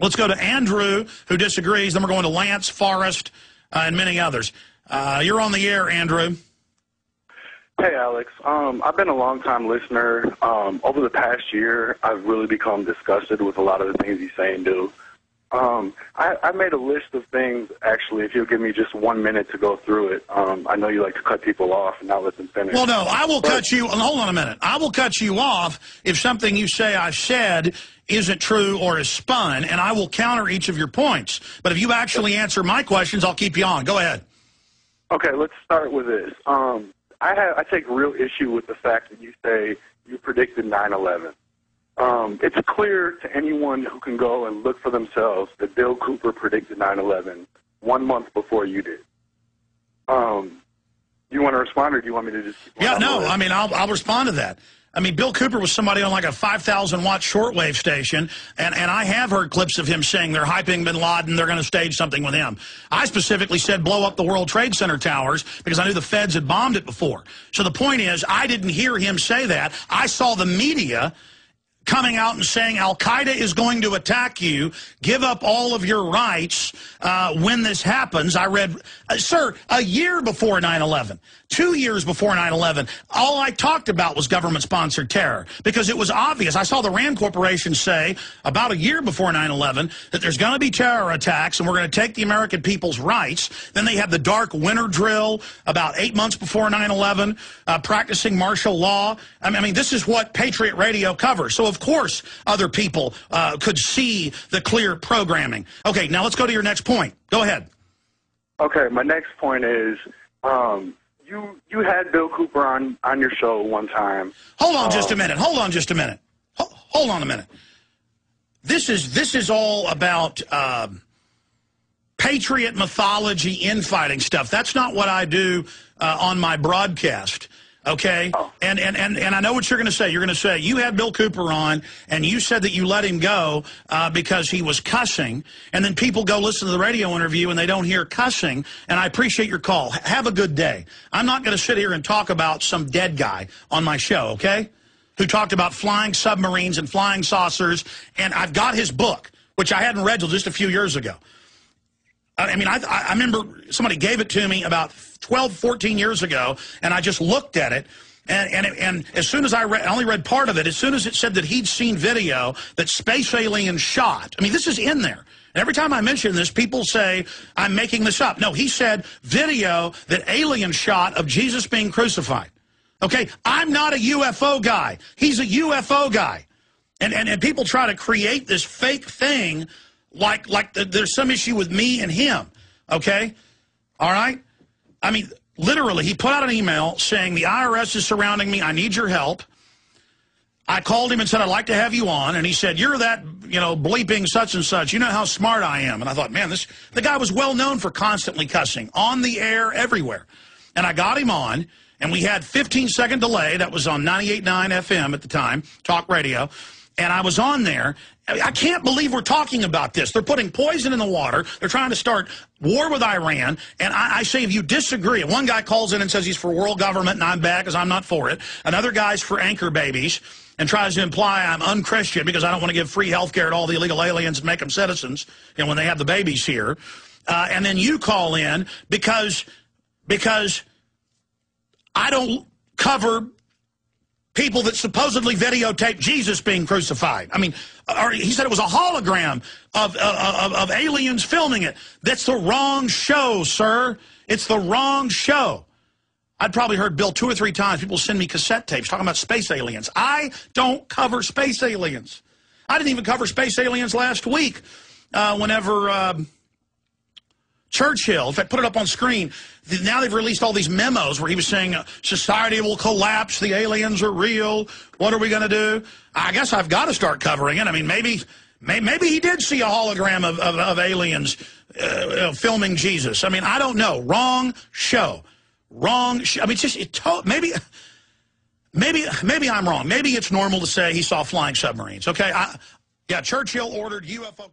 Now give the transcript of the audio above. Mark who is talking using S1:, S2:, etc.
S1: Let's go to Andrew, who disagrees. Then we're going to Lance, Forrest, and many others. You're on the air, Andrew.
S2: Hey, Alex. I've been a long-time listener. Over the past year, I've really become disgusted with a lot of the things you say and do. I made a list of things, actually, if you'll give me just 1 minute to go through it. I know you like to cut people off and not let them finish.
S1: Well, no, I will cut you. Hold on a minute. I will cut you off if something you say I said isn't true or is spun, and I will counter each of your points. But if you actually answer my questions, I'll keep you on. Go ahead.
S2: Okay, let's start with this. I take real issue with the fact that you say you predicted 9/11. It's clear to anyone who can go and look for themselves that Bill Cooper predicted 9/11 1 month before you did. Do you want to respond, or do you want me to just...
S1: Yeah, no, I mean, I'll respond to that. I mean, Bill Cooper was somebody on like a 5,000-watt shortwave station, and I have heard clips of him saying they're hyping bin Laden, they're going to stage something with him. I specifically said blow up the World Trade Center towers because I knew the feds had bombed it before. So the point is, I didn't hear him say that. I saw the media coming out and saying Al-Qaeda is going to attack you, give up all of your rights when this happens. I read, sir, a year before 9/11, 2 years before 9/11, all I talked about was government-sponsored terror because it was obvious. I saw the Rand Corporation say about a year before 9/11 that there's going to be terror attacks and we're going to take the American people's rights. Then they had the dark winter drill about 8 months before 9/11, practicing martial law. I mean, this is what Patriot Radio covers. So, of course, other people could see the clear programming. Okay, now let's go to your next point. Go ahead.
S2: Okay, my next point is you had Bill Cooper on your show one time.
S1: Hold on just a minute. Hold on just a minute. Hold on a minute. This is all about Patriot Mythology, infighting stuff. That's not what I do on my broadcast. Okay, and I know what you're going to say. You're going to say you had Bill Cooper on, and you said that you let him go because he was cussing, and then people go listen to the radio interview and they don't hear cussing, and I appreciate your call. Have a good day. I'm not going to sit here and talk about some dead guy on my show, okay, who talked about flying submarines and flying saucers, and I've got his book, which I hadn't read till just a few years ago. I mean, I remember somebody gave it to me about 12, 14 years ago, and I just looked at it, and as soon as I only read part of it, as soon as it said that he'd seen video that space aliens shot, I mean, this is in there. And every time I mention this, people say, I'm making this up. No, he said video that aliens shot of Jesus being crucified. Okay, I'm not a UFO guy. He's a UFO guy. And people try to create this fake thing like there's some issue with me and him, okay? All right? I mean, literally, he put out an email saying the IRS is surrounding me, I need your help. I called him and said, I'd like to have you on, and he said, you're that, you know, bleeping such and such. You know how smart I am. And I thought, man, the guy was well known for constantly cussing, on the air, everywhere. And I got him on, and we had 15-second delay. That was on 98.9 FM at the time, talk radio. And I was on there. I can't believe we're talking about this. They're putting poison in the water. They're trying to start war with Iran. And I say, if you disagree, one guy calls in and says he's for world government, and I'm bad because I'm not for it. Another guy's for anchor babies and tries to imply I'm unchristian because I don't want to give free health care to all the illegal aliens and make them citizens, you know, when they have the babies here. And then you call in because I don't cover people that supposedly videotaped Jesus being crucified. I mean, he said it was a hologram of aliens filming it. That's the wrong show, sir. It's the wrong show. I'd probably heard Bill 2 or 3 times. People send me cassette tapes talking about space aliens. I don't cover space aliens. I didn't even cover space aliens last week whenever Churchill, in fact, put it up on screen. Now they've released all these memos where he was saying society will collapse, the aliens are real, what are we going to do? I guess I've got to start covering it. I mean, maybe he did see a hologram of aliens filming Jesus. I mean, I don't know. Wrong show. Wrong show. I mean, maybe I'm wrong. Maybe it's normal to say he saw flying submarines, okay? Yeah, Churchill ordered UFO...